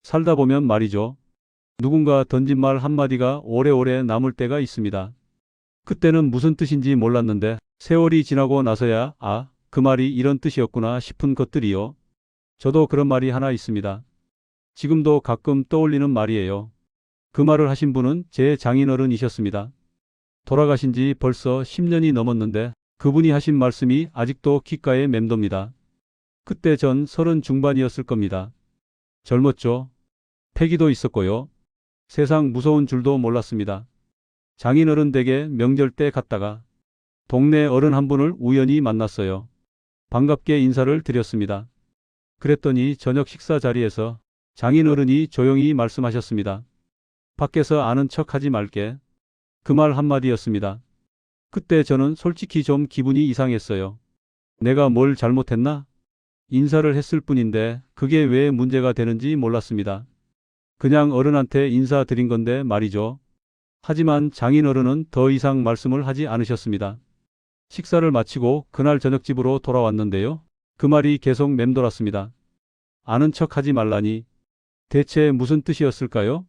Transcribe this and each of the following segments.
살다 보면 말이죠. 누군가 던진 말 한마디가 오래오래 남을 때가 있습니다. 그때는 무슨 뜻인지 몰랐는데 세월이 지나고 나서야 아, 그 말이 이런 뜻이었구나 싶은 것들이요. 저도 그런 말이 하나 있습니다. 지금도 가끔 떠올리는 말이에요. 그 말을 하신 분은 제 장인어른이셨습니다. 돌아가신 지 벌써 10년이 넘었는데 그분이 하신 말씀이 아직도 귓가에 맴돕니다. 그때 전 30 중반이었을 겁니다. 젊었죠. 패기도 있었고요. 세상 무서운 줄도 몰랐습니다. 장인어른 댁에 명절 때 갔다가 동네 어른 한 분을 우연히 만났어요. 반갑게 인사를 드렸습니다. 그랬더니 저녁 식사 자리에서 장인어른이 조용히 말씀하셨습니다. 밖에서 아는 척하지 말게. 그 말 한마디였습니다. 그때 저는 솔직히 좀 기분이 이상했어요. 내가 뭘 잘못했나? 인사를 했을 뿐인데 그게 왜 문제가 되는지 몰랐습니다. 그냥 어른한테 인사드린 건데 말이죠. 하지만 장인어른은 더 이상 말씀을 하지 않으셨습니다. 식사를 마치고 그날 저녁 집으로 돌아왔는데요. 그 말이 계속 맴돌았습니다. 아는 척하지 말라니. 대체 무슨 뜻이었을까요?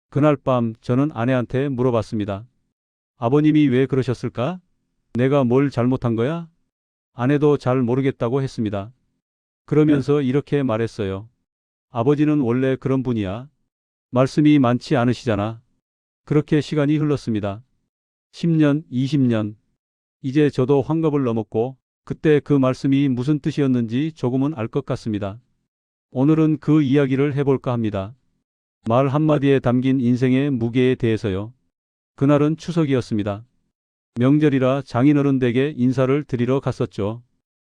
그날 밤 저는 아내한테 물어봤습니다. 아버님이 왜 그러셨을까? 내가 뭘 잘못한 거야? 아내도 잘 모르겠다고 했습니다. 그러면서 이렇게 말했어요. 아버지는 원래 그런 분이야. 말씀이 많지 않으시잖아. 그렇게 시간이 흘렀습니다. 10년, 20년. 이제 저도 환갑을 넘었고 그때 그 말씀이 무슨 뜻이었는지 조금은 알 것 같습니다. 오늘은 그 이야기를 해볼까 합니다. 말 한마디에 담긴 인생의 무게에 대해서요. 그날은 추석이었습니다. 명절이라 장인어른 댁에 인사를 드리러 갔었죠.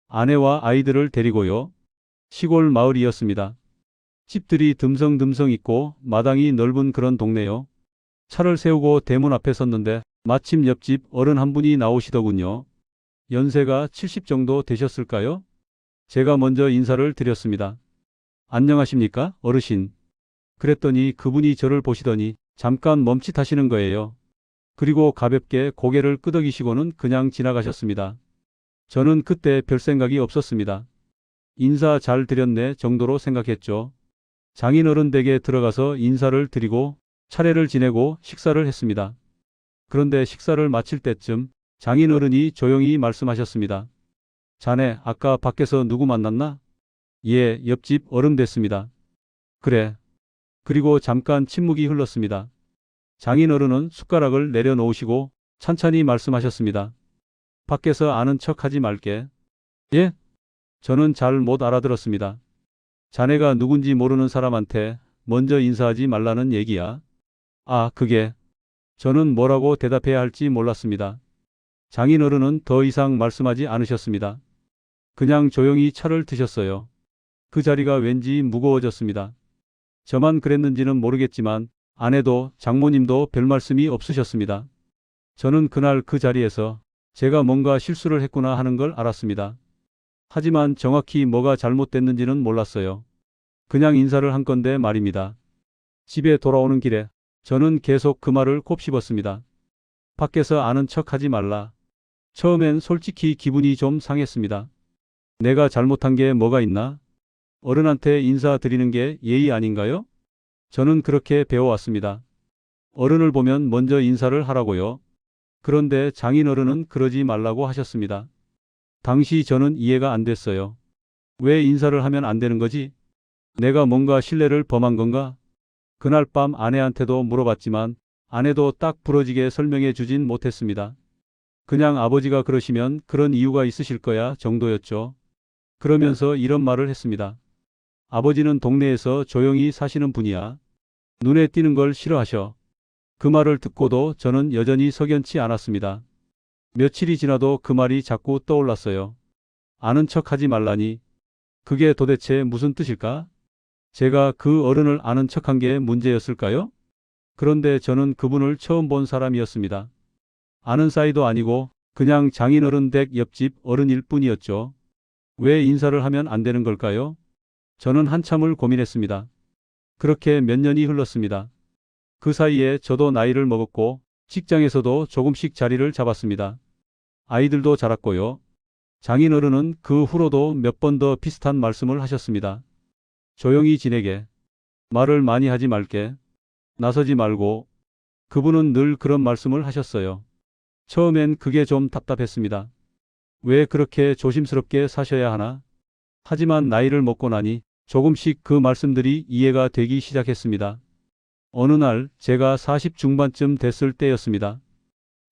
아내와 아이들을 데리고요. 시골 마을이었습니다. 집들이 듬성듬성 있고 마당이 넓은 그런 동네요. 차를 세우고 대문 앞에 섰는데 마침 옆집 어른 한 분이 나오시더군요. 연세가 70 정도 되셨을까요? 제가 먼저 인사를 드렸습니다. 안녕하십니까, 어르신. 그랬더니 그분이 저를 보시더니 잠깐 멈칫하시는 거예요. 그리고 가볍게 고개를 끄덕이시고는 그냥 지나가셨습니다. 저는 그때 별 생각이 없었습니다. 인사 잘 드렸네 정도로 생각했죠. 장인어른 댁에 들어가서 인사를 드리고 차례를 지내고 식사를 했습니다. 그런데 식사를 마칠 때쯤 장인어른이 조용히 말씀하셨습니다. 자네 아까 밖에서 누구 만났나? 예, 옆집 어른 됐습니다. 그래. 그리고 잠깐 침묵이 흘렀습니다. 장인어른은 숟가락을 내려놓으시고 찬찬히 말씀하셨습니다. 밖에서 아는 척하지 말게. 예? 저는 잘 못 알아들었습니다. 자네가 누군지 모르는 사람한테 먼저 인사하지 말라는 얘기야. 아, 그게. 저는 뭐라고 대답해야 할지 몰랐습니다. 장인어른은 더 이상 말씀하지 않으셨습니다. 그냥 조용히 차를 드셨어요. 그 자리가 왠지 무거워졌습니다. 저만 그랬는지는 모르겠지만 아내도 장모님도 별 말씀이 없으셨습니다. 저는 그날 그 자리에서 제가 뭔가 실수를 했구나 하는 걸 알았습니다. 하지만 정확히 뭐가 잘못됐는지는 몰랐어요. 그냥 인사를 한 건데 말입니다. 집에 돌아오는 길에 저는 계속 그 말을 곱씹었습니다. 밖에서 아는 척하지 말라. 처음엔 솔직히 기분이 좀 상했습니다. 내가 잘못한 게 뭐가 있나? 어른한테 인사드리는 게 예의 아닌가요? 저는 그렇게 배워왔습니다. 어른을 보면 먼저 인사를 하라고요. 그런데 장인어른은 그러지 말라고 하셨습니다. 당시 저는 이해가 안 됐어요. 왜 인사를 하면 안 되는 거지? 내가 뭔가 신뢰를 범한 건가? 그날 밤 아내한테도 물어봤지만 아내도 딱 부러지게 설명해 주진 못했습니다. 그냥 아버지가 그러시면 그런 이유가 있으실 거야 정도였죠. 그러면서 이런 말을 했습니다. 아버지는 동네에서 조용히 사시는 분이야. 눈에 띄는 걸 싫어하셔. 그 말을 듣고도 저는 여전히 석연치 않았습니다. 며칠이 지나도 그 말이 자꾸 떠올랐어요. 아는 척하지 말라니. 그게 도대체 무슨 뜻일까? 제가 그 어른을 아는 척한 게 문제였을까요? 그런데 저는 그분을 처음 본 사람이었습니다. 아는 사이도 아니고 그냥 장인어른 댁 옆집 어른일 뿐이었죠. 왜 인사를 하면 안 되는 걸까요? 저는 한참을 고민했습니다. 그렇게 몇 년이 흘렀습니다. 그 사이에 저도 나이를 먹었고 직장에서도 조금씩 자리를 잡았습니다. 아이들도 자랐고요. 장인어른은 그 후로도 몇 번 더 비슷한 말씀을 하셨습니다. 조용히 지내게. 말을 많이 하지 말게. 나서지 말고. 그분은 늘 그런 말씀을 하셨어요. 처음엔 그게 좀 답답했습니다. 왜 그렇게 조심스럽게 사셔야 하나? 하지만 나이를 먹고 나니 조금씩 그 말씀들이 이해가 되기 시작했습니다. 어느 날 제가 40 중반쯤 됐을 때였습니다.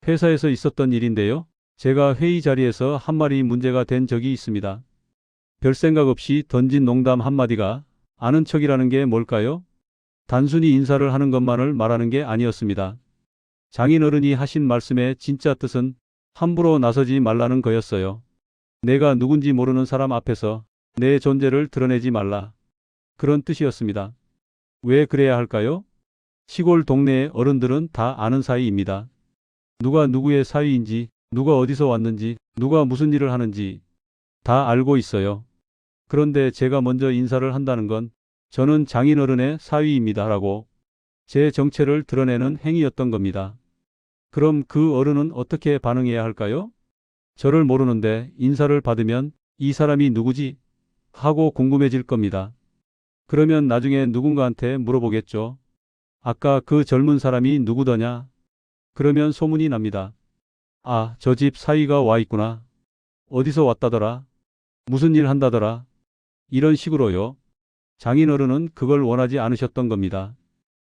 회사에서 있었던 일인데요. 제가 회의 자리에서 한 말이 문제가 된 적이 있습니다. 별 생각 없이 던진 농담 한마디가 아는 척이라는 게 뭘까요? 단순히 인사를 하는 것만을 말하는 게 아니었습니다. 장인어른이 하신 말씀의 진짜 뜻은 함부로 나서지 말라는 거였어요. 내가 누군지 모르는 사람 앞에서 내 존재를 드러내지 말라. 그런 뜻이었습니다. 왜 그래야 할까요? 시골 동네의 어른들은 다 아는 사이입니다. 누가 누구의 사위인지, 누가 어디서 왔는지, 누가 무슨 일을 하는지 다 알고 있어요. 그런데 제가 먼저 인사를 한다는 건 저는 장인어른의 사위입니다라고 제 정체를 드러내는 행위였던 겁니다. 그럼 그 어른은 어떻게 반응해야 할까요? 저를 모르는데 인사를 받으면 이 사람이 누구지? 하고 궁금해질 겁니다. 그러면 나중에 누군가한테 물어보겠죠. 아까 그 젊은 사람이 누구더냐? 그러면 소문이 납니다. 아, 저 집 사위가 와 있구나. 어디서 왔다더라? 무슨 일 한다더라? 이런 식으로요. 장인어른은 그걸 원하지 않으셨던 겁니다.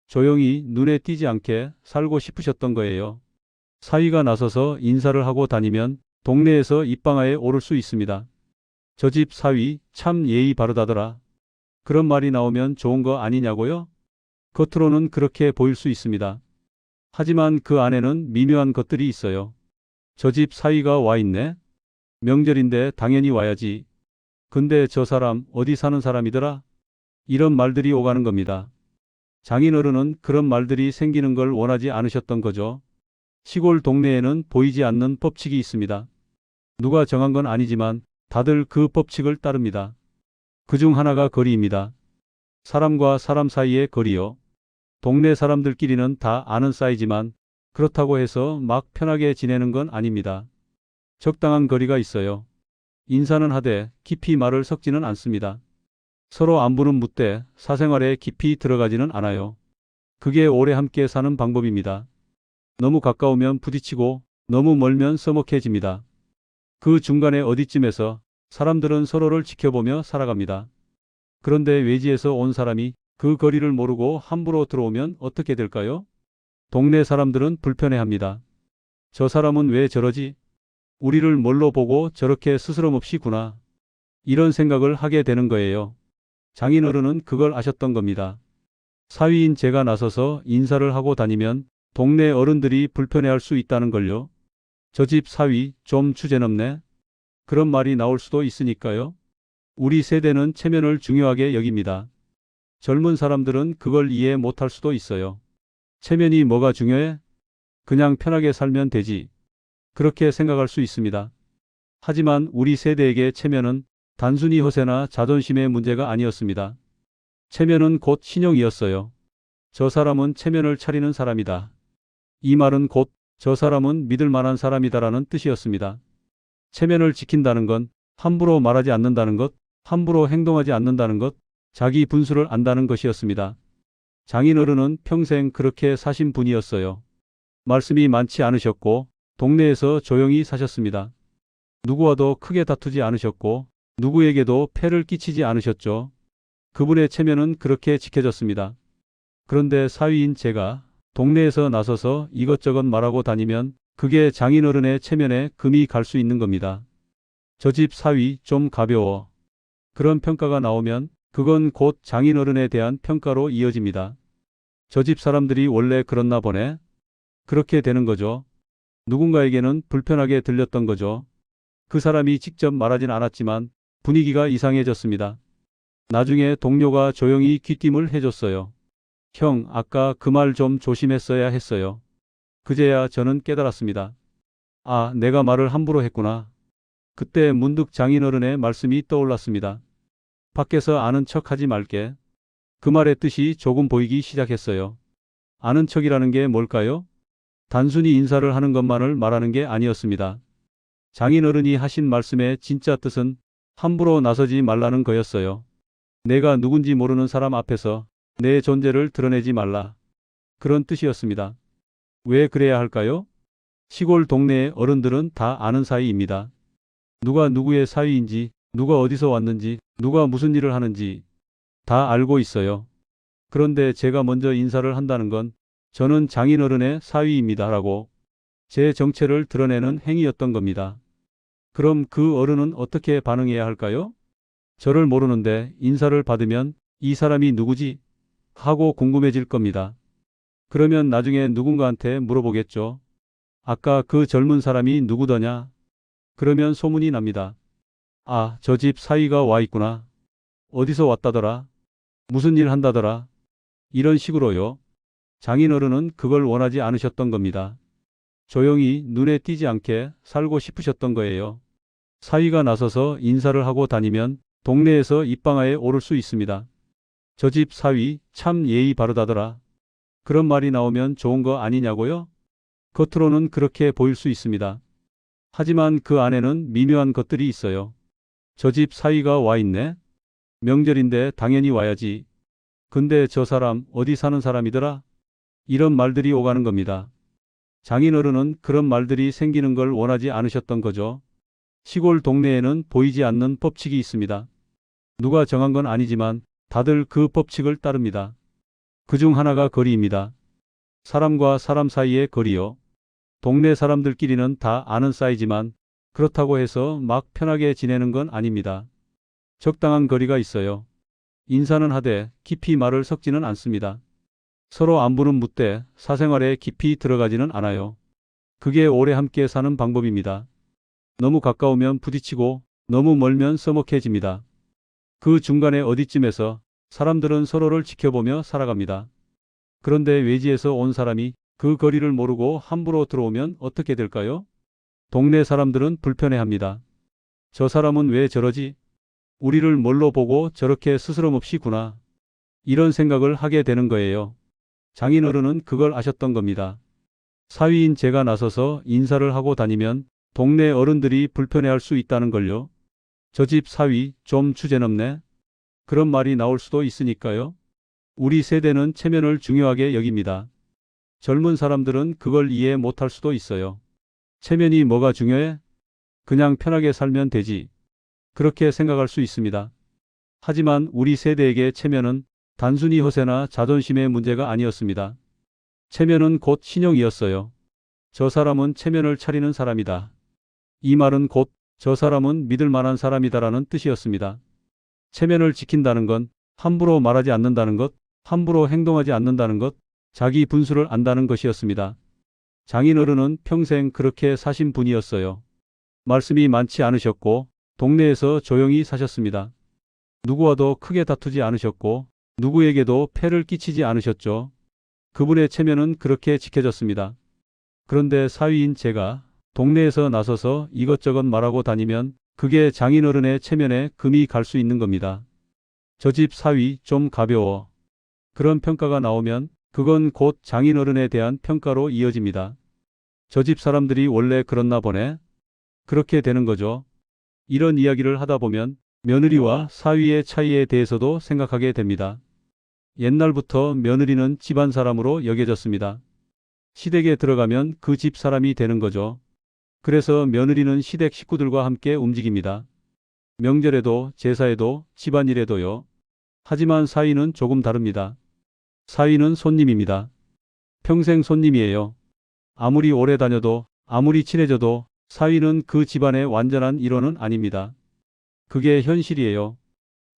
조용히 눈에 띄지 않게 살고 싶으셨던 거예요. 사위가 나서서 인사를 하고 다니면 동네에서 입방아에 오를 수 있습니다. 저 집 사위 참 예의 바르다더라. 그런 말이 나오면 좋은 거 아니냐고요? 겉으로는 그렇게 보일 수 있습니다. 하지만 그 안에는 미묘한 것들이 있어요. 저 집 사위가 와 있네? 명절인데 당연히 와야지. 근데 저 사람 어디 사는 사람이더라? 이런 말들이 오가는 겁니다. 장인어른은 그런 말들이 생기는 걸 원하지 않으셨던 거죠. 시골 동네에는 보이지 않는 법칙이 있습니다. 누가 정한 건 아니지만 다들 그 법칙을 따릅니다. 그중 하나가 거리입니다. 사람과 사람 사이의 거리요. 동네 사람들끼리는 다 아는 사이지만 그렇다고 해서 막 편하게 지내는 건 아닙니다. 적당한 거리가 있어요. 인사는 하되 깊이 말을 섞지는 않습니다. 서로 안부는 묻되 사생활에 깊이 들어가지는 않아요. 그게 오래 함께 사는 방법입니다. 너무 가까우면 부딪히고 너무 멀면 서먹해집니다. 그 중간에 어디쯤에서 사람들은 서로를 지켜보며 살아갑니다. 그런데 외지에서 온 사람이 그 거리를 모르고 함부로 들어오면 어떻게 될까요? 동네 사람들은 불편해합니다. 저 사람은 왜 저러지? 우리를 뭘로 보고 저렇게 스스럼없이 구나. 이런 생각을 하게 되는 거예요. 장인어른은 그걸 아셨던 겁니다. 사위인 제가 나서서 인사를 하고 다니면 동네 어른들이 불편해할 수 있다는 걸요. 저 집 사위 좀 주제넘네. 그런 말이 나올 수도 있으니까요. 우리 세대는 체면을 중요하게 여깁니다. 젊은 사람들은 그걸 이해 못할 수도 있어요. 체면이 뭐가 중요해? 그냥 편하게 살면 되지. 그렇게 생각할 수 있습니다. 하지만 우리 세대에게 체면은 단순히 허세나 자존심의 문제가 아니었습니다. 체면은 곧 신용이었어요. 저 사람은 체면을 차리는 사람이다. 이 말은 곧 저 사람은 믿을 만한 사람이다라는 뜻이었습니다. 체면을 지킨다는 건 함부로 말하지 않는다는 것, 함부로 행동하지 않는다는 것, 자기 분수를 안다는 것이었습니다. 장인어른은 평생 그렇게 사신 분이었어요. 말씀이 많지 않으셨고 동네에서 조용히 사셨습니다. 누구와도 크게 다투지 않으셨고 누구에게도 폐를 끼치지 않으셨죠. 그분의 체면은 그렇게 지켜졌습니다. 그런데 사위인 제가 동네에서 나서서 이것저것 말하고 다니면 그게 장인어른의 체면에 금이 갈 수 있는 겁니다. 저 집 사위 좀 가벼워. 그런 평가가 나오면 그건 곧 장인어른에 대한 평가로 이어집니다. 저 집 사람들이 원래 그렇나 보네. 그렇게 되는 거죠. 누군가에게는 불편하게 들렸던 거죠. 그 사람이 직접 말하진 않았지만 분위기가 이상해졌습니다. 나중에 동료가 조용히 귀띔을 해줬어요. 형, 아까 그 말 좀 조심했어야 했어요. 그제야 저는 깨달았습니다. 아, 내가 말을 함부로 했구나. 그때 문득 장인어른의 말씀이 떠올랐습니다. 밖에서 아는 척하지 말게. 그 말의 뜻이 조금 보이기 시작했어요. 아는 척이라는 게 뭘까요? 단순히 인사를 하는 것만을 말하는 게 아니었습니다. 장인어른이 하신 말씀의 진짜 뜻은 함부로 나서지 말라는 거였어요. 내가 누군지 모르는 사람 앞에서 내 존재를 드러내지 말라. 그런 뜻이었습니다. 왜 그래야 할까요? 시골 동네의 어른들은 다 아는 사이입니다. 누가 누구의 사위인지, 누가 어디서 왔는지, 누가 무슨 일을 하는지 다 알고 있어요. 그런데 제가 먼저 인사를 한다는 건 저는 장인어른의 사위입니다라고 제 정체를 드러내는 행위였던 겁니다. 그럼 그 어른은 어떻게 반응해야 할까요? 저를 모르는데 인사를 받으면 이 사람이 누구지? 하고 궁금해질 겁니다. 그러면 나중에 누군가한테 물어보겠죠. 아까 그 젊은 사람이 누구더냐? 그러면 소문이 납니다. 아, 저 집 사위가 와 있구나. 어디서 왔다더라? 무슨 일 한다더라? 이런 식으로요. 장인어른은 그걸 원하지 않으셨던 겁니다. 조용히 눈에 띄지 않게 살고 싶으셨던 거예요. 사위가 나서서 인사를 하고 다니면 동네에서 입방아에 오를 수 있습니다. 저 집 사위 참 예의 바르다더라. 그런 말이 나오면 좋은 거 아니냐고요? 겉으로는 그렇게 보일 수 있습니다. 하지만 그 안에는 미묘한 것들이 있어요. 저 집 사위가 와 있네? 명절인데 당연히 와야지. 근데 저 사람 어디 사는 사람이더라? 이런 말들이 오가는 겁니다. 장인어른은 그런 말들이 생기는 걸 원하지 않으셨던 거죠. 시골 동네에는 보이지 않는 법칙이 있습니다. 누가 정한 건 아니지만 다들 그 법칙을 따릅니다. 그중 하나가 거리입니다. 사람과 사람 사이의 거리요. 동네 사람들끼리는 다 아는 사이지만 그렇다고 해서 막 편하게 지내는 건 아닙니다. 적당한 거리가 있어요. 인사는 하되 깊이 말을 섞지는 않습니다. 서로 안부는 묻되 사생활에 깊이 들어가지는 않아요. 그게 오래 함께 사는 방법입니다. 너무 가까우면 부딪히고 너무 멀면 서먹해집니다. 그 중간에 어디쯤에서 사람들은 서로를 지켜보며 살아갑니다. 그런데 외지에서 온 사람이 그 거리를 모르고 함부로 들어오면 어떻게 될까요? 동네 사람들은 불편해합니다. 저 사람은 왜 저러지? 우리를 뭘로 보고 저렇게 스스럼없이 구나. 이런 생각을 하게 되는 거예요. 장인어른은 그걸 아셨던 겁니다. 사위인 제가 나서서 인사를 하고 다니면 동네 어른들이 불편해할 수 있다는 걸요. 저 집 사위 좀 주제넘네. 그런 말이 나올 수도 있으니까요. 우리 세대는 체면을 중요하게 여깁니다. 젊은 사람들은 그걸 이해 못할 수도 있어요. 체면이 뭐가 중요해? 그냥 편하게 살면 되지. 그렇게 생각할 수 있습니다. 하지만 우리 세대에게 체면은 단순히 허세나 자존심의 문제가 아니었습니다. 체면은 곧 신용이었어요. 저 사람은 체면을 차리는 사람이다. 이 말은 곧 저 사람은 믿을 만한 사람이다라는 뜻이었습니다. 체면을 지킨다는 건 함부로 말하지 않는다는 것, 함부로 행동하지 않는다는 것, 자기 분수를 안다는 것이었습니다. 장인어른은 평생 그렇게 사신 분이었어요. 말씀이 많지 않으셨고 동네에서 조용히 사셨습니다. 누구와도 크게 다투지 않으셨고 누구에게도 폐를 끼치지 않으셨죠. 그분의 체면은 그렇게 지켜졌습니다. 그런데 사위인 제가 동네에서 나서서 이것저것 말하고 다니면 그게 장인어른의 체면에 금이 갈 수 있는 겁니다. 저 집 사위 좀 가벼워. 그런 평가가 나오면 그건 곧 장인어른에 대한 평가로 이어집니다. 저 집 사람들이 원래 그렇나 보네. 그렇게 되는 거죠. 이런 이야기를 하다 보면 며느리와 사위의 차이에 대해서도 생각하게 됩니다. 옛날부터 며느리는 집안 사람으로 여겨졌습니다. 시댁에 들어가면 그 집 사람이 되는 거죠. 그래서 며느리는 시댁 식구들과 함께 움직입니다. 명절에도 제사에도 집안일에도요. 하지만 사위는 조금 다릅니다. 사위는 손님입니다. 평생 손님이에요. 아무리 오래 다녀도 아무리 친해져도 사위는 그 집안의 완전한 일원은 아닙니다. 그게 현실이에요.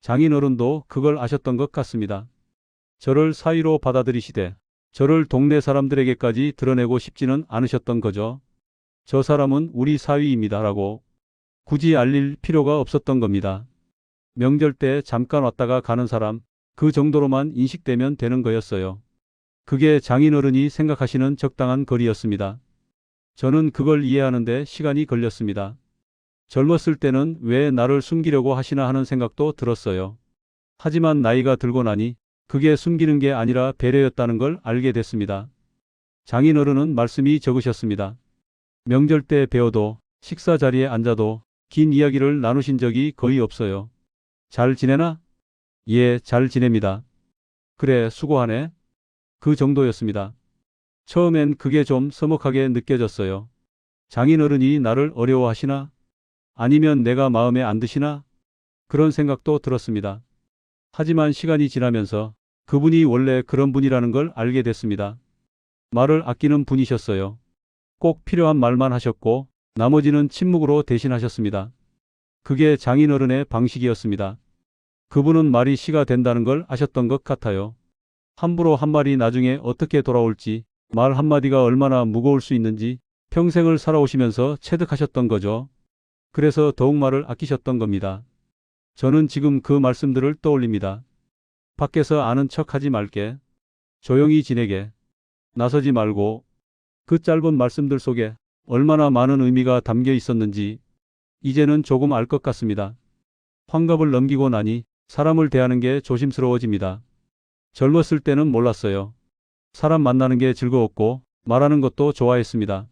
장인어른도 그걸 아셨던 것 같습니다. 저를 사위로 받아들이시되 저를 동네 사람들에게까지 드러내고 싶지는 않으셨던 거죠. 저 사람은 우리 사위입니다라고 굳이 알릴 필요가 없었던 겁니다. 명절 때 잠깐 왔다가 가는 사람, 그 정도로만 인식되면 되는 거였어요. 그게 장인어른이 생각하시는 적당한 거리였습니다. 저는 그걸 이해하는데 시간이 걸렸습니다. 젊었을 때는 왜 나를 숨기려고 하시나 하는 생각도 들었어요. 하지만 나이가 들고 나니 그게 숨기는 게 아니라 배려였다는 걸 알게 됐습니다. 장인어른은 말씀이 적으셨습니다. 명절 때 배워도 식사 자리에 앉아도 긴 이야기를 나누신 적이 거의 없어요. 잘 지내나? 예, 잘 지냅니다. 그래, 수고하네. 그 정도였습니다. 처음엔 그게 좀 서먹하게 느껴졌어요. 장인어른이 나를 어려워하시나? 아니면 내가 마음에 안 드시나? 그런 생각도 들었습니다. 하지만 시간이 지나면서 그분이 원래 그런 분이라는 걸 알게 됐습니다. 말을 아끼는 분이셨어요. 꼭 필요한 말만 하셨고 나머지는 침묵으로 대신하셨습니다. 그게 장인어른의 방식이었습니다. 그분은 말이 시가 된다는 걸 아셨던 것 같아요. 함부로 한 말이 나중에 어떻게 돌아올지, 말 한마디가 얼마나 무거울 수 있는지 평생을 살아오시면서 체득하셨던 거죠. 그래서 더욱 말을 아끼셨던 겁니다. 저는 지금 그 말씀들을 떠올립니다. 밖에서 아는 척하지 말게. 조용히 지내게. 나서지 말고. 그 짧은 말씀들 속에 얼마나 많은 의미가 담겨 있었는지 이제는 조금 알 것 같습니다. 환갑을 넘기고 나니 사람을 대하는 게 조심스러워집니다. 젊었을 때는 몰랐어요. 사람 만나는 게 즐거웠고 말하는 것도 좋아했습니다.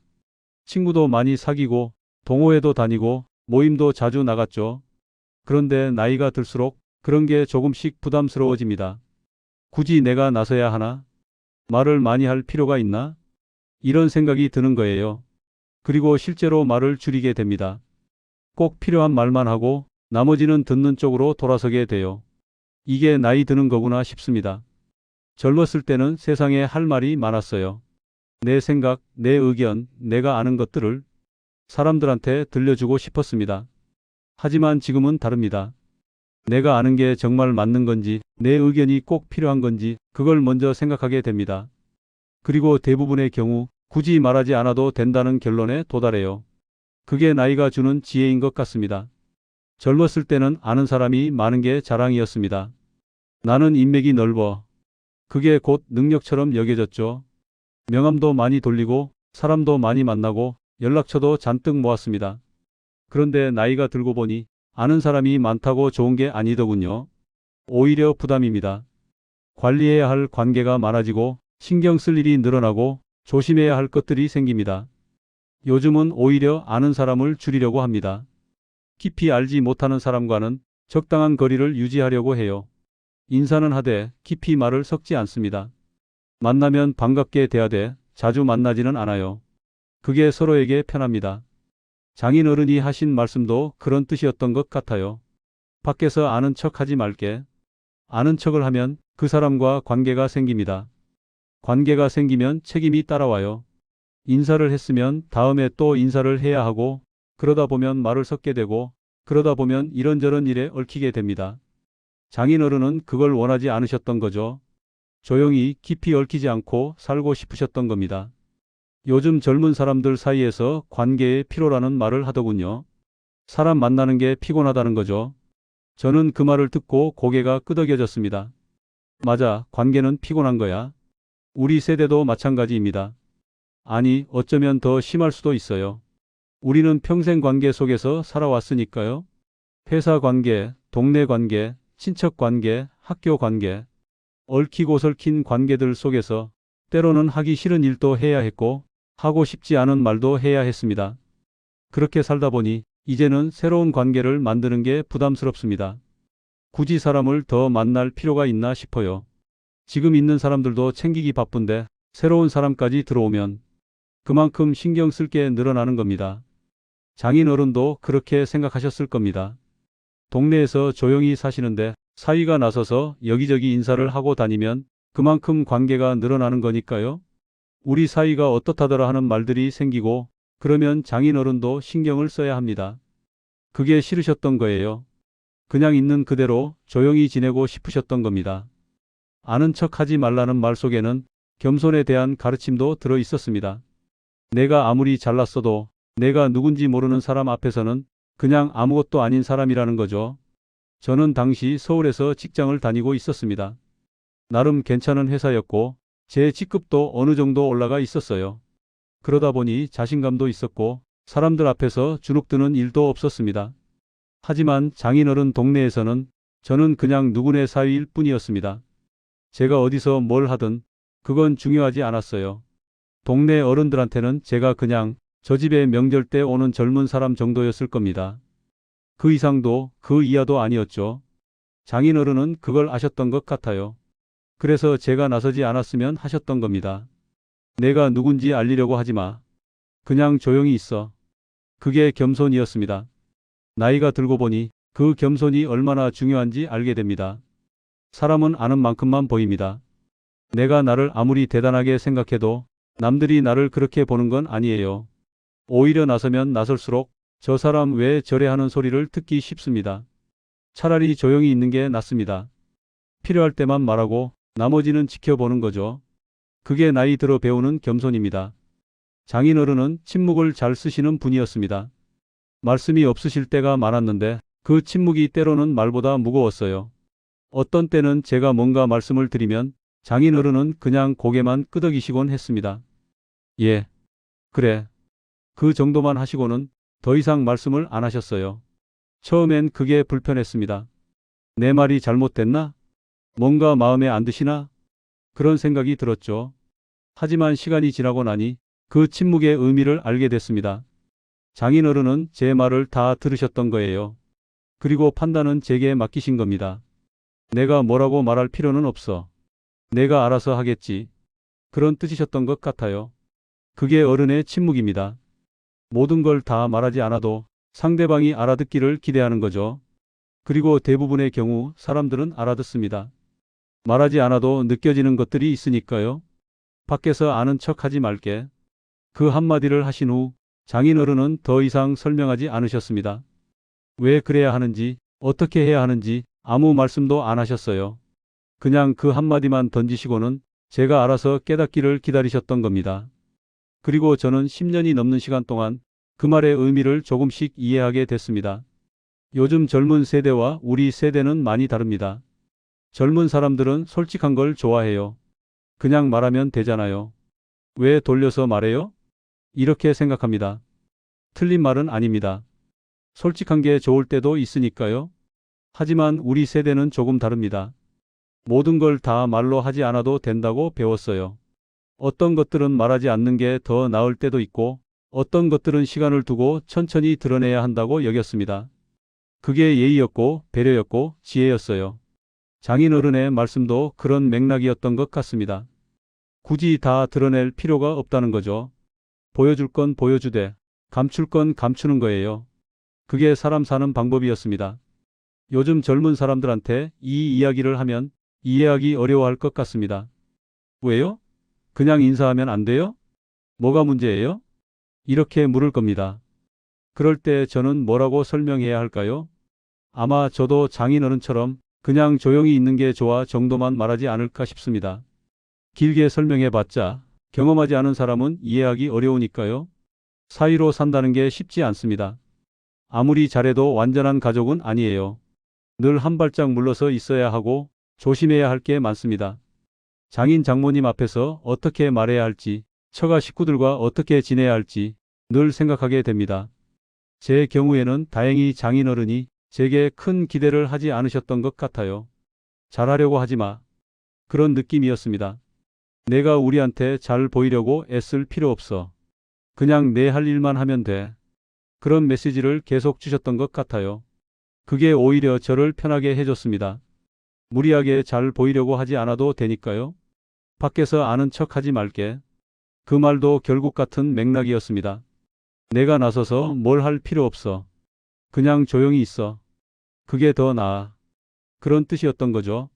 친구도 많이 사귀고 동호회도 다니고 모임도 자주 나갔죠. 그런데 나이가 들수록 그런 게 조금씩 부담스러워집니다. 굳이 내가 나서야 하나? 말을 많이 할 필요가 있나? 이런 생각이 드는 거예요. 그리고 실제로 말을 줄이게 됩니다. 꼭 필요한 말만 하고 나머지는 듣는 쪽으로 돌아서게 돼요. 이게 나이 드는 거구나 싶습니다. 젊었을 때는 세상에 할 말이 많았어요. 내 생각, 내 의견, 내가 아는 것들을 사람들한테 들려주고 싶었습니다. 하지만 지금은 다릅니다. 내가 아는 게 정말 맞는 건지, 내 의견이 꼭 필요한 건지, 그걸 먼저 생각하게 됩니다. 그리고 대부분의 경우 굳이 말하지 않아도 된다는 결론에 도달해요. 그게 나이가 주는 지혜인 것 같습니다. 젊었을 때는 아는 사람이 많은 게 자랑이었습니다. 나는 인맥이 넓어. 그게 곧 능력처럼 여겨졌죠. 명함도 많이 돌리고 사람도 많이 만나고 연락처도 잔뜩 모았습니다. 그런데 나이가 들고 보니 아는 사람이 많다고 좋은 게 아니더군요. 오히려 부담입니다. 관리해야 할 관계가 많아지고 신경 쓸 일이 늘어나고 조심해야 할 것들이 생깁니다. 요즘은 오히려 아는 사람을 줄이려고 합니다. 깊이 알지 못하는 사람과는 적당한 거리를 유지하려고 해요. 인사는 하되 깊이 말을 섞지 않습니다. 만나면 반갑게 대하되 자주 만나지는 않아요. 그게 서로에게 편합니다. 장인어른이 하신 말씀도 그런 뜻이었던 것 같아요. 밖에서 아는 척하지 말게. 아는 척을 하면 그 사람과 관계가 생깁니다. 관계가 생기면 책임이 따라와요. 인사를 했으면 다음에 또 인사를 해야 하고 그러다 보면 말을 섞게 되고 그러다 보면 이런저런 일에 얽히게 됩니다. 장인어른은 그걸 원하지 않으셨던 거죠. 조용히 깊이 얽히지 않고 살고 싶으셨던 겁니다. 요즘 젊은 사람들 사이에서 관계의 피로라는 말을 하더군요. 사람 만나는 게 피곤하다는 거죠. 저는 그 말을 듣고 고개가 끄덕여졌습니다. 맞아, 관계는 피곤한 거야. 우리 세대도 마찬가지입니다. 아니, 어쩌면 더 심할 수도 있어요. 우리는 평생 관계 속에서 살아왔으니까요. 회사 관계, 동네 관계, 친척 관계, 학교 관계, 얽히고 설킨 관계들 속에서 때로는 하기 싫은 일도 해야 했고 하고 싶지 않은 말도 해야 했습니다. 그렇게 살다 보니 이제는 새로운 관계를 만드는 게 부담스럽습니다. 굳이 사람을 더 만날 필요가 있나 싶어요. 지금 있는 사람들도 챙기기 바쁜데 새로운 사람까지 들어오면 그만큼 신경 쓸 게 늘어나는 겁니다. 장인어른도 그렇게 생각하셨을 겁니다. 동네에서 조용히 사시는데 사위가 나서서 여기저기 인사를 하고 다니면 그만큼 관계가 늘어나는 거니까요. 우리 사위가 어떻다더라 하는 말들이 생기고 그러면 장인어른도 신경을 써야 합니다. 그게 싫으셨던 거예요. 그냥 있는 그대로 조용히 지내고 싶으셨던 겁니다. 아는 척하지 말라는 말 속에는 겸손에 대한 가르침도 들어 있었습니다. 내가 아무리 잘났어도 내가 누군지 모르는 사람 앞에서는 그냥 아무것도 아닌 사람이라는 거죠. 저는 당시 서울에서 직장을 다니고 있었습니다. 나름 괜찮은 회사였고 제 직급도 어느 정도 올라가 있었어요. 그러다 보니 자신감도 있었고 사람들 앞에서 주눅드는 일도 없었습니다. 하지만 장인어른 동네에서는 저는 그냥 누구네 사위일 뿐이었습니다. 제가 어디서 뭘 하든 그건 중요하지 않았어요. 동네 어른들한테는 제가 그냥 저 집에 명절 때 오는 젊은 사람 정도였을 겁니다. 그 이상도 그 이하도 아니었죠. 장인어른은 그걸 아셨던 것 같아요. 그래서 제가 나서지 않았으면 하셨던 겁니다. 내가 누군지 알리려고 하지 마. 그냥 조용히 있어. 그게 겸손이었습니다. 나이가 들고 보니 그 겸손이 얼마나 중요한지 알게 됩니다. 사람은 아는 만큼만 보입니다. 내가 나를 아무리 대단하게 생각해도 남들이 나를 그렇게 보는 건 아니에요. 오히려 나서면 나설수록 저 사람 왜 저래 하는 소리를 듣기 쉽습니다. 차라리 조용히 있는 게 낫습니다. 필요할 때만 말하고 나머지는 지켜보는 거죠. 그게 나이 들어 배우는 겸손입니다. 장인어른은 침묵을 잘 쓰시는 분이었습니다. 말씀이 없으실 때가 많았는데 그 침묵이 때로는 말보다 무거웠어요. 어떤 때는 제가 뭔가 말씀을 드리면 장인어른은 그냥 고개만 끄덕이시곤 했습니다. 예, 그래. 그 정도만 하시고는 더 이상 말씀을 안 하셨어요. 처음엔 그게 불편했습니다. 내 말이 잘못됐나? 뭔가 마음에 안 드시나? 그런 생각이 들었죠. 하지만 시간이 지나고 나니 그 침묵의 의미를 알게 됐습니다. 장인어른은 제 말을 다 들으셨던 거예요. 그리고 판단은 제게 맡기신 겁니다. 내가 뭐라고 말할 필요는 없어. 내가 알아서 하겠지. 그런 뜻이셨던 것 같아요. 그게 어른의 침묵입니다. 모든 걸 다 말하지 않아도 상대방이 알아듣기를 기대하는 거죠. 그리고 대부분의 경우 사람들은 알아듣습니다. 말하지 않아도 느껴지는 것들이 있으니까요. 밖에서 아는 척 하지 말게. 그 한마디를 하신 후 장인어른은 더 이상 설명하지 않으셨습니다. 왜 그래야 하는지, 어떻게 해야 하는지 아무 말씀도 안 하셨어요. 그냥 그 한마디만 던지시고는 제가 알아서 깨닫기를 기다리셨던 겁니다. 그리고 저는 10년이 넘는 시간 동안 그 말의 의미를 조금씩 이해하게 됐습니다. 요즘 젊은 세대와 우리 세대는 많이 다릅니다. 젊은 사람들은 솔직한 걸 좋아해요. 그냥 말하면 되잖아요. 왜 돌려서 말해요? 이렇게 생각합니다. 틀린 말은 아닙니다. 솔직한 게 좋을 때도 있으니까요. 하지만 우리 세대는 조금 다릅니다. 모든 걸 다 말로 하지 않아도 된다고 배웠어요. 어떤 것들은 말하지 않는 게 더 나을 때도 있고 어떤 것들은 시간을 두고 천천히 드러내야 한다고 여겼습니다. 그게 예의였고 배려였고 지혜였어요. 장인어른의 말씀도 그런 맥락이었던 것 같습니다. 굳이 다 드러낼 필요가 없다는 거죠. 보여줄 건 보여주되 감출 건 감추는 거예요. 그게 사람 사는 방법이었습니다. 요즘 젊은 사람들한테 이 이야기를 하면 이해하기 어려워할 것 같습니다. 왜요? 그냥 인사하면 안 돼요? 뭐가 문제예요? 이렇게 물을 겁니다. 그럴 때 저는 뭐라고 설명해야 할까요? 아마 저도 장인어른처럼 그냥 조용히 있는 게 좋아 정도만 말하지 않을까 싶습니다. 길게 설명해봤자 경험하지 않은 사람은 이해하기 어려우니까요. 사이로 산다는 게 쉽지 않습니다. 아무리 잘해도 완전한 가족은 아니에요. 늘 한 발짝 물러서 있어야 하고 조심해야 할 게 많습니다. 장인 장모님 앞에서 어떻게 말해야 할지, 처가 식구들과 어떻게 지내야 할지 늘 생각하게 됩니다. 제 경우에는 다행히 장인어른이 제게 큰 기대를 하지 않으셨던 것 같아요. 잘하려고 하지 마. 그런 느낌이었습니다. 내가 우리한테 잘 보이려고 애쓸 필요 없어. 그냥 내 할 일만 하면 돼. 그런 메시지를 계속 주셨던 것 같아요. 그게 오히려 저를 편하게 해줬습니다. 무리하게 잘 보이려고 하지 않아도 되니까요. 밖에서 아는 척 하지 말게. 그 말도 결국 같은 맥락이었습니다. 내가 나서서 뭘 할 필요 없어. 그냥 조용히 있어. 그게 더 나아. 그런 뜻이었던 거죠.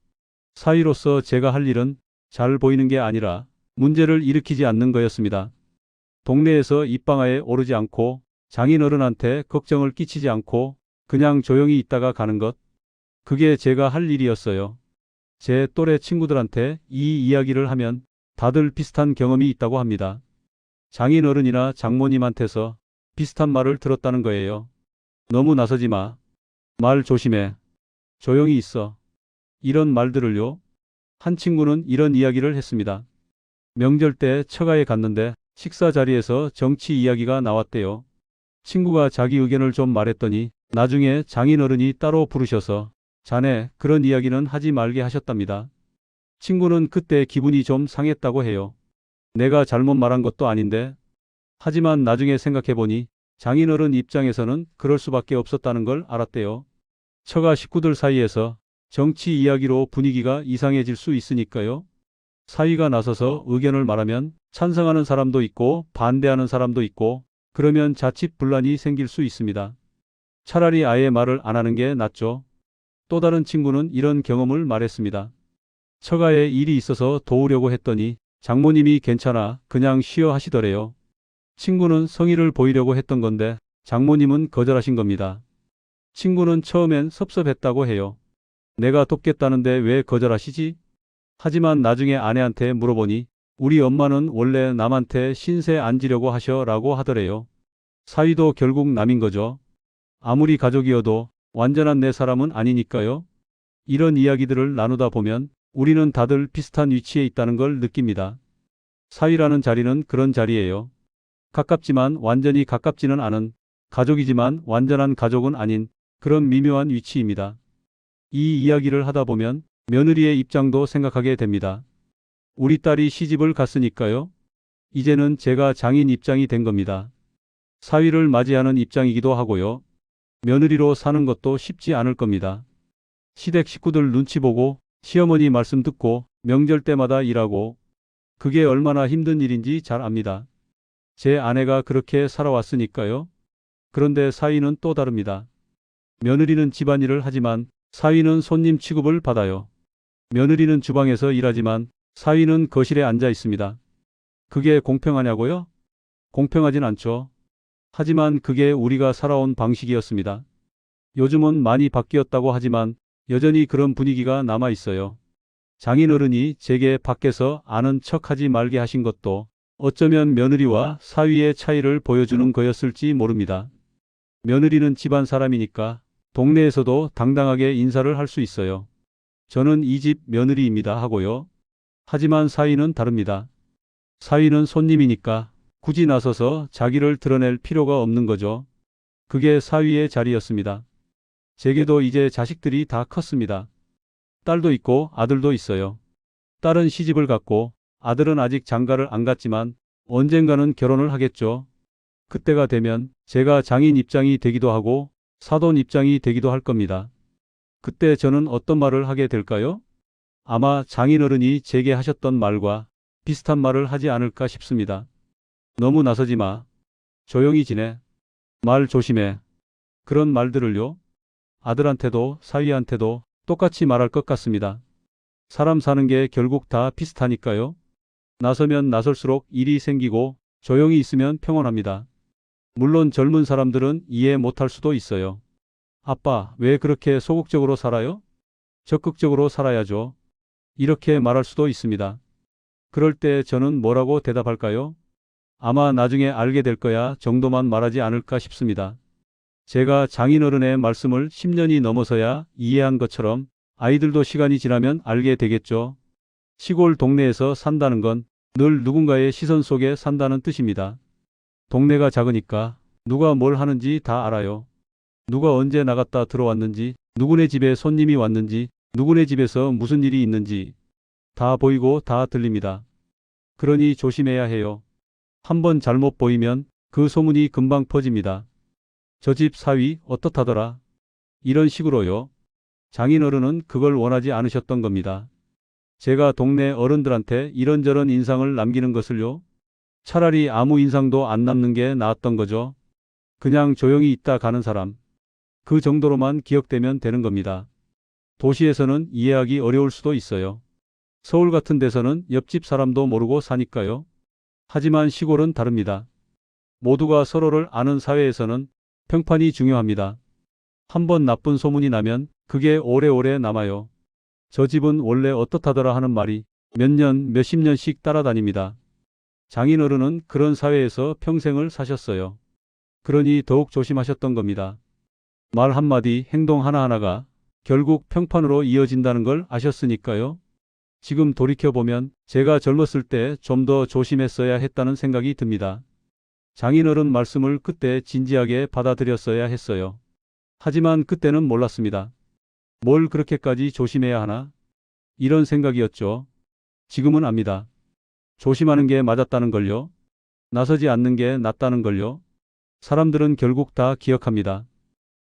사위로서 제가 할 일은 잘 보이는 게 아니라 문제를 일으키지 않는 거였습니다. 동네에서 입방아에 오르지 않고 장인어른한테 걱정을 끼치지 않고 그냥 조용히 있다가 가는 것. 그게 제가 할 일이었어요. 제 또래 친구들한테 이 이야기를 하면 다들 비슷한 경험이 있다고 합니다. 장인어른이나 장모님한테서 비슷한 말을 들었다는 거예요. 너무 나서지 마. 말 조심해. 조용히 있어. 이런 말들을요. 한 친구는 이런 이야기를 했습니다. 명절 때 처가에 갔는데 식사 자리에서 정치 이야기가 나왔대요. 친구가 자기 의견을 좀 말했더니 나중에 장인어른이 따로 부르셔서 자네 그런 이야기는 하지 말게 하셨답니다. 친구는 그때 기분이 좀 상했다고 해요. 내가 잘못 말한 것도 아닌데. 하지만 나중에 생각해보니 장인어른 입장에서는 그럴 수밖에 없었다는 걸 알았대요. 처가 식구들 사이에서 정치 이야기로 분위기가 이상해질 수 있으니까요. 사위가 나서서 의견을 말하면 찬성하는 사람도 있고 반대하는 사람도 있고 그러면 자칫 분란이 생길 수 있습니다. 차라리 아예 말을 안 하는 게 낫죠. 또 다른 친구는 이런 경험을 말했습니다. 처가에 일이 있어서 도우려고 했더니 장모님이 괜찮아 그냥 쉬어 하시더래요. 친구는 성의를 보이려고 했던 건데 장모님은 거절하신 겁니다. 친구는 처음엔 섭섭했다고 해요. 내가 돕겠다는데 왜 거절하시지? 하지만 나중에 아내한테 물어보니 우리 엄마는 원래 남한테 신세 안 지려고 하셔라고 하더래요. 사위도 결국 남인 거죠. 아무리 가족이어도 완전한 내 사람은 아니니까요. 이런 이야기들을 나누다 보면 우리는 다들 비슷한 위치에 있다는 걸 느낍니다. 사위라는 자리는 그런 자리예요. 가깝지만 완전히 가깝지는 않은, 가족이지만 완전한 가족은 아닌 그런 미묘한 위치입니다. 이 이야기를 하다 보면 며느리의 입장도 생각하게 됩니다. 우리 딸이 시집을 갔으니까요. 이제는 제가 장인 입장이 된 겁니다. 사위를 맞이하는 입장이기도 하고요. 며느리로 사는 것도 쉽지 않을 겁니다. 시댁 식구들 눈치 보고 시어머니 말씀 듣고 명절 때마다 일하고 그게 얼마나 힘든 일인지 잘 압니다. 제 아내가 그렇게 살아왔으니까요. 그런데 사위는 또 다릅니다. 며느리는 집안일을 하지만 사위는 손님 취급을 받아요. 며느리는 주방에서 일하지만 사위는 거실에 앉아 있습니다. 그게 공평하냐고요? 공평하진 않죠. 하지만 그게 우리가 살아온 방식이었습니다. 요즘은 많이 바뀌었다고 하지만 여전히 그런 분위기가 남아 있어요. 장인어른이 제게 밖에서 아는 척하지 말게 하신 것도 어쩌면 며느리와 사위의 차이를 보여주는 거였을지 모릅니다. 며느리는 집안 사람이니까 동네에서도 당당하게 인사를 할 수 있어요. 저는 이 집 며느리입니다 하고요. 하지만 사위는 다릅니다. 사위는 손님이니까 굳이 나서서 자기를 드러낼 필요가 없는 거죠. 그게 사위의 자리였습니다. 제게도 이제 자식들이 다 컸습니다. 딸도 있고 아들도 있어요. 딸은 시집을 갔고 아들은 아직 장가를 안 갔지만 언젠가는 결혼을 하겠죠. 그때가 되면 제가 장인 입장이 되기도 하고 사돈 입장이 되기도 할 겁니다. 그때 저는 어떤 말을 하게 될까요? 아마 장인어른이 제게 하셨던 말과 비슷한 말을 하지 않을까 싶습니다. 너무 나서지 마. 조용히 지내. 말 조심해. 그런 말들을요. 아들한테도 사위한테도 똑같이 말할 것 같습니다. 사람 사는 게 결국 다 비슷하니까요. 나서면 나설수록 일이 생기고 조용히 있으면 평온합니다. 물론 젊은 사람들은 이해 못할 수도 있어요. 아빠, 왜 그렇게 소극적으로 살아요? 적극적으로 살아야죠. 이렇게 말할 수도 있습니다. 그럴 때 저는 뭐라고 대답할까요? 아마 나중에 알게 될 거야 정도만 말하지 않을까 싶습니다. 제가 장인어른의 말씀을 10년이 넘어서야 이해한 것처럼 아이들도 시간이 지나면 알게 되겠죠. 시골 동네에서 산다는 건 늘 누군가의 시선 속에 산다는 뜻입니다. 동네가 작으니까 누가 뭘 하는지 다 알아요. 누가 언제 나갔다 들어왔는지, 누구네 집에 손님이 왔는지, 누구네 집에서 무슨 일이 있는지 다 보이고 다 들립니다. 그러니 조심해야 해요. 한번 잘못 보이면 그 소문이 금방 퍼집니다. 저 집 사위 어떻다더라. 이런 식으로요. 장인어른은 그걸 원하지 않으셨던 겁니다. 제가 동네 어른들한테 이런저런 인상을 남기는 것을요. 차라리 아무 인상도 안 남는 게 나았던 거죠. 그냥 조용히 있다 가는 사람. 그 정도로만 기억되면 되는 겁니다. 도시에서는 이해하기 어려울 수도 있어요. 서울 같은 데서는 옆집 사람도 모르고 사니까요. 하지만 시골은 다릅니다. 모두가 서로를 아는 사회에서는 평판이 중요합니다. 한번 나쁜 소문이 나면 그게 오래오래 남아요. 저 집은 원래 어떻다더라 하는 말이 몇 년, 몇십 년씩 따라다닙니다. 장인어른은 그런 사회에서 평생을 사셨어요. 그러니 더욱 조심하셨던 겁니다. 말 한마디, 행동 하나하나가 결국 평판으로 이어진다는 걸 아셨으니까요. 지금 돌이켜보면 제가 젊었을 때 좀 더 조심했어야 했다는 생각이 듭니다. 장인어른 말씀을 그때 진지하게 받아들였어야 했어요. 하지만 그때는 몰랐습니다. 뭘 그렇게까지 조심해야 하나? 이런 생각이었죠. 지금은 압니다. 조심하는 게 맞았다는 걸요. 나서지 않는 게 낫다는 걸요. 사람들은 결국 다 기억합니다.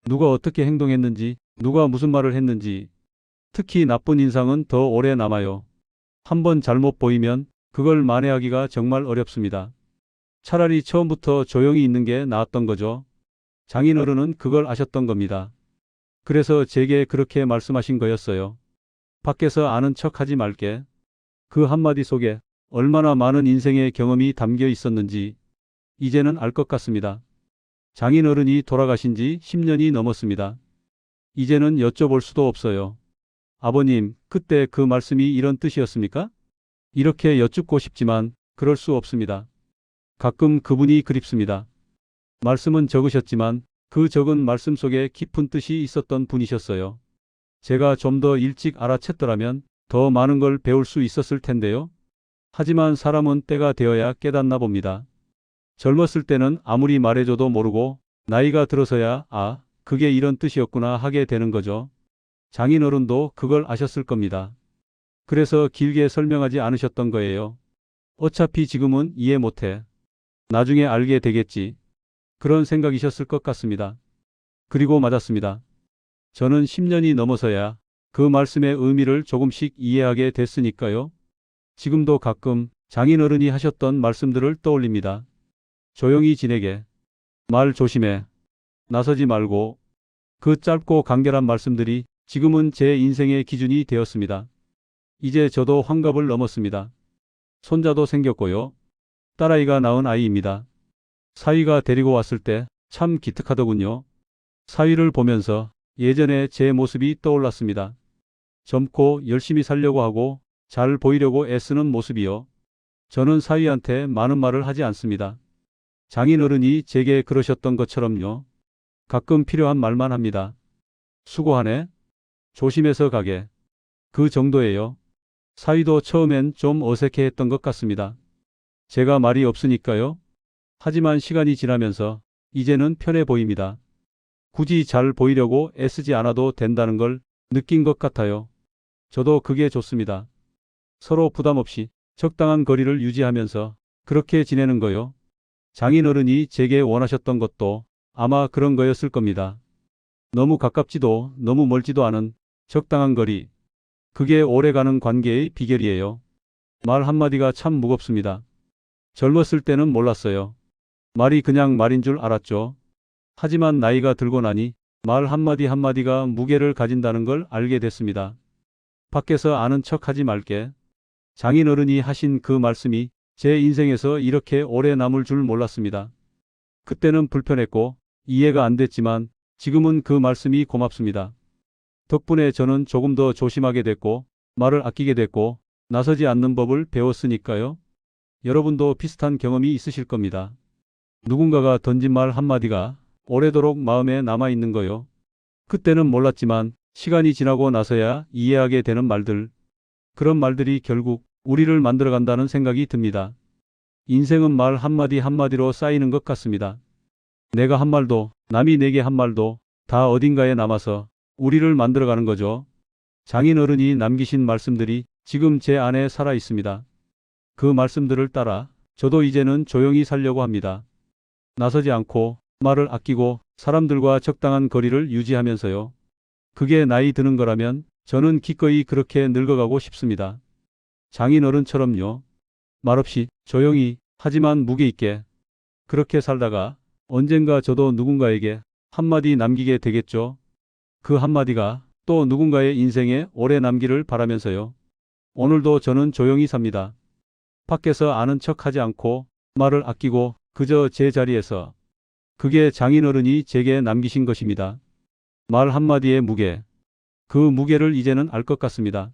누가 어떻게 행동했는지, 누가 무슨 말을 했는지. 특히 나쁜 인상은 더 오래 남아요. 한번 잘못 보이면 그걸 만회하기가 정말 어렵습니다. 차라리 처음부터 조용히 있는 게 나았던 거죠. 장인어른은 그걸 아셨던 겁니다. 그래서 제게 그렇게 말씀하신 거였어요. 밖에서 아는 척 하지 말게. 그 한마디 속에 얼마나 많은 인생의 경험이 담겨 있었는지 이제는 알 것 같습니다. 장인어른이 돌아가신 지 10년이 넘었습니다. 이제는 여쭤볼 수도 없어요. 아버님, 그때 그 말씀이 이런 뜻이었습니까? 이렇게 여쭙고 싶지만 그럴 수 없습니다. 가끔 그분이 그립습니다. 말씀은 적으셨지만 그 적은 말씀 속에 깊은 뜻이 있었던 분이셨어요. 제가 좀 더 일찍 알아챘더라면 더 많은 걸 배울 수 있었을 텐데요. 하지만 사람은 때가 되어야 깨닫나 봅니다. 젊었을 때는 아무리 말해줘도 모르고 나이가 들어서야 아, 그게 이런 뜻이었구나 하게 되는 거죠. 장인어른도 그걸 아셨을 겁니다. 그래서 길게 설명하지 않으셨던 거예요. 어차피 지금은 이해 못해. 나중에 알게 되겠지. 그런 생각이셨을 것 같습니다. 그리고 맞았습니다. 저는 10년이 넘어서야 그 말씀의 의미를 조금씩 이해하게 됐으니까요. 지금도 가끔 장인어른이 하셨던 말씀들을 떠올립니다. 조용히 지내게. 말 조심해. 나서지 말고. 그 짧고 간결한 말씀들이 지금은 제 인생의 기준이 되었습니다. 이제 저도 환갑을 넘었습니다. 손자도 생겼고요. 딸아이가 낳은 아이입니다. 사위가 데리고 왔을 때 참 기특하더군요. 사위를 보면서 예전에 제 모습이 떠올랐습니다. 젊고 열심히 살려고 하고 잘 보이려고 애쓰는 모습이요. 저는 사위한테 많은 말을 하지 않습니다. 장인어른이 제게 그러셨던 것처럼요. 가끔 필요한 말만 합니다. 수고하네. 조심해서 가게. 그 정도예요. 사위도 처음엔 좀 어색해했던 것 같습니다. 제가 말이 없으니까요. 하지만 시간이 지나면서 이제는 편해 보입니다. 굳이 잘 보이려고 애쓰지 않아도 된다는 걸 느낀 것 같아요. 저도 그게 좋습니다. 서로 부담 없이 적당한 거리를 유지하면서 그렇게 지내는 거요. 장인어른이 제게 원하셨던 것도 아마 그런 거였을 겁니다. 너무 가깝지도 너무 멀지도 않은 적당한 거리. 그게 오래가는 관계의 비결이에요. 말 한마디가 참 무겁습니다. 젊었을 때는 몰랐어요. 말이 그냥 말인 줄 알았죠. 하지만 나이가 들고 나니 말 한마디 한마디가 무게를 가진다는 걸 알게 됐습니다. 밖에서 아는 척 하지 말게. 장인어른이 하신 그 말씀이 제 인생에서 이렇게 오래 남을 줄 몰랐습니다. 그때는 불편했고 이해가 안 됐지만 지금은 그 말씀이 고맙습니다. 덕분에 저는 조금 더 조심하게 됐고 말을 아끼게 됐고 나서지 않는 법을 배웠으니까요. 여러분도 비슷한 경험이 있으실 겁니다. 누군가가 던진 말 한마디가 오래도록 마음에 남아있는 거요. 그때는 몰랐지만 시간이 지나고 나서야 이해하게 되는 말들. 그런 말들이 결국 우리를 만들어간다는 생각이 듭니다. 인생은 말 한마디 한마디로 쌓이는 것 같습니다. 내가 한 말도 남이 내게 한 말도 다 어딘가에 남아서 우리를 만들어가는 거죠. 장인어른이 남기신 말씀들이 지금 제 안에 살아 있습니다. 그 말씀들을 따라 저도 이제는 조용히 살려고 합니다. 나서지 않고 말을 아끼고 사람들과 적당한 거리를 유지하면서요. 그게 나이 드는 거라면 저는 기꺼이 그렇게 늙어가고 싶습니다. 장인어른처럼요. 말없이 조용히 하지만 무게 있게 그렇게 살다가 언젠가 저도 누군가에게 한마디 남기게 되겠죠. 그 한마디가 또 누군가의 인생에 오래 남기를 바라면서요. 오늘도 저는 조용히 삽니다. 밖에서 아는 척하지 않고 말을 아끼고 그저 제 자리에서. 그게 장인어른이 제게 남기신 것입니다. 말 한마디의 무게. 그 무게를 이제는 알 것 같습니다.